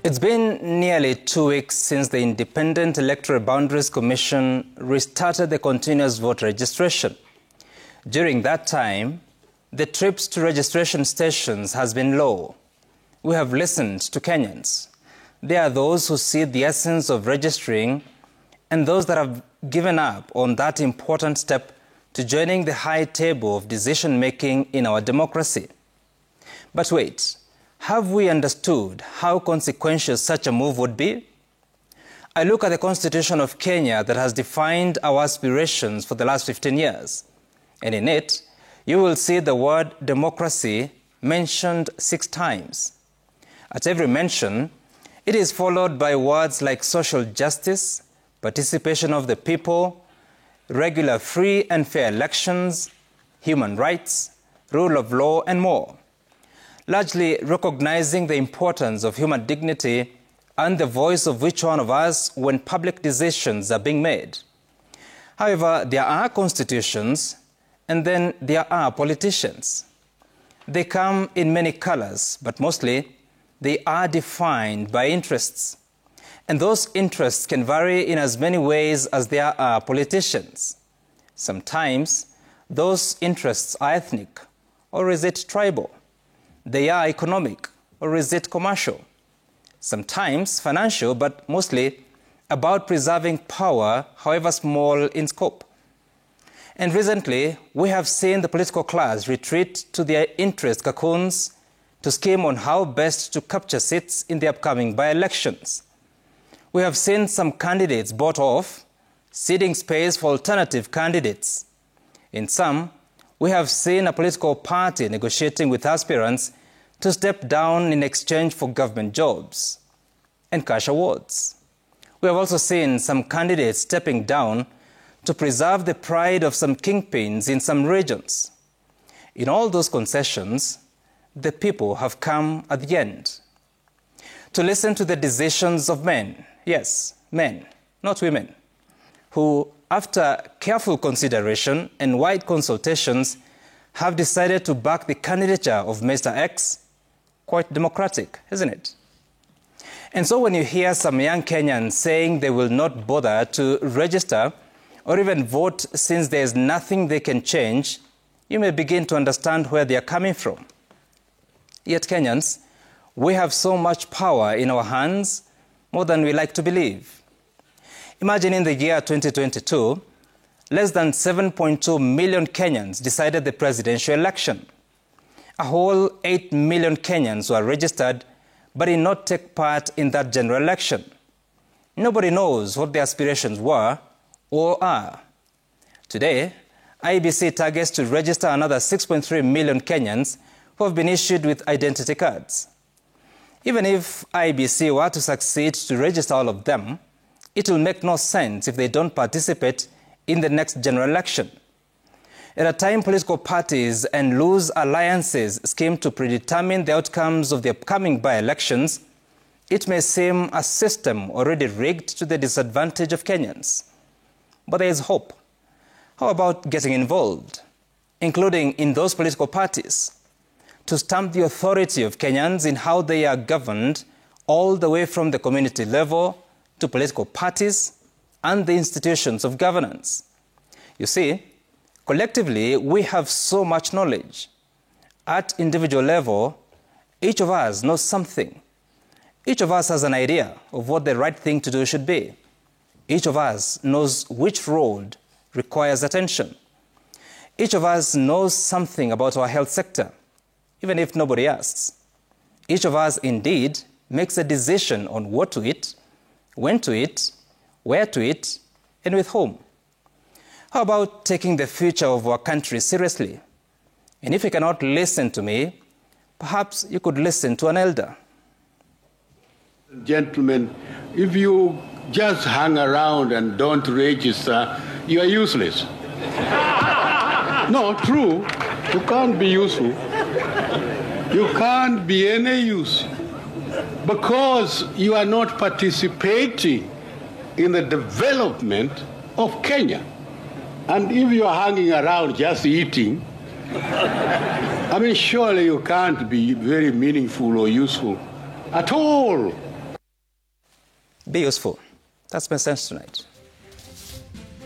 It's been nearly 2 weeks since the Independent Electoral Boundaries Commission restarted the continuous voter registration. During that time, the trips to registration stations has been low. We have listened to Kenyans. There are those who see the essence of registering and those that have given up on that important step to joining the high table of decision-making in our democracy. But wait. Have we understood how consequential such a move would be? I look at the Constitution of Kenya that has defined our aspirations for the last 15 years. And in it, you will see the word democracy mentioned 6 times. At every mention, it is followed by words like social justice, participation of the people, regular free and fair elections, human rights, rule of law, and more. Largely recognizing the importance of human dignity and the voice of each one of us when public decisions are being made. However, there are constitutions and then there are politicians. They come in many colors, but mostly they are defined by interests. And those interests can vary in as many ways as there are politicians. Sometimes those interests are ethnic, or is it tribal? They are economic, or is it commercial? Sometimes financial, but mostly about preserving power, however small in scope. And recently, we have seen the political class retreat to their interest cocoons to scheme on how best to capture seats in the upcoming by-elections. We have seen some candidates bought off, ceding space for alternative candidates. In some, we have seen a political party negotiating with aspirants to step down in exchange for government jobs and cash awards. We have also seen some candidates stepping down to preserve the pride of some kingpins in some regions. In all those concessions, the people have come at the end to listen to the decisions of men, yes, men, not women, who, after careful consideration and wide consultations, have decided to back the candidature of Mr. X. Quite democratic, isn't it? And so when you hear some young Kenyans saying they will not bother to register or even vote since there is nothing they can change, you may begin to understand where they are coming from. Yet Kenyans, we have so much power in our hands, more than we like to believe. Imagine in the year 2022, less than 7.2 million Kenyans decided the presidential election. A whole 8 million Kenyans were registered but did not take part in that general election. Nobody knows what their aspirations were or are. Today, IEBC targets to register another 6.3 million Kenyans who have been issued with identity cards. Even if IEBC were to succeed to register all of them, it will make no sense if they don't participate in the next general election. At a time political parties and loose alliances scheme to predetermine the outcomes of the upcoming by-elections, it may seem a system already rigged to the disadvantage of Kenyans. But there is hope. How about getting involved, including in those political parties, to stamp the authority of Kenyans in how they are governed all the way from the community level to political parties and the institutions of governance? You see, collectively, we have so much knowledge. At individual level, each of us knows something. Each of us has an idea of what the right thing to do should be. Each of us knows which road requires attention. Each of us knows something about our health sector, even if nobody asks. Each of us, indeed, makes a decision on what to eat, when to eat, where to eat, and with whom. How about taking the future of our country seriously? And if you cannot listen to me, perhaps you could listen to an elder. Gentlemen, if you just hang around and don't register, you are useless. No, true. You can't be useful. You can't be any use because you are not participating in the development of Kenya. And if you are hanging around just eating, I mean, surely you can't be very meaningful or useful at all. be useful. That's my sense tonight.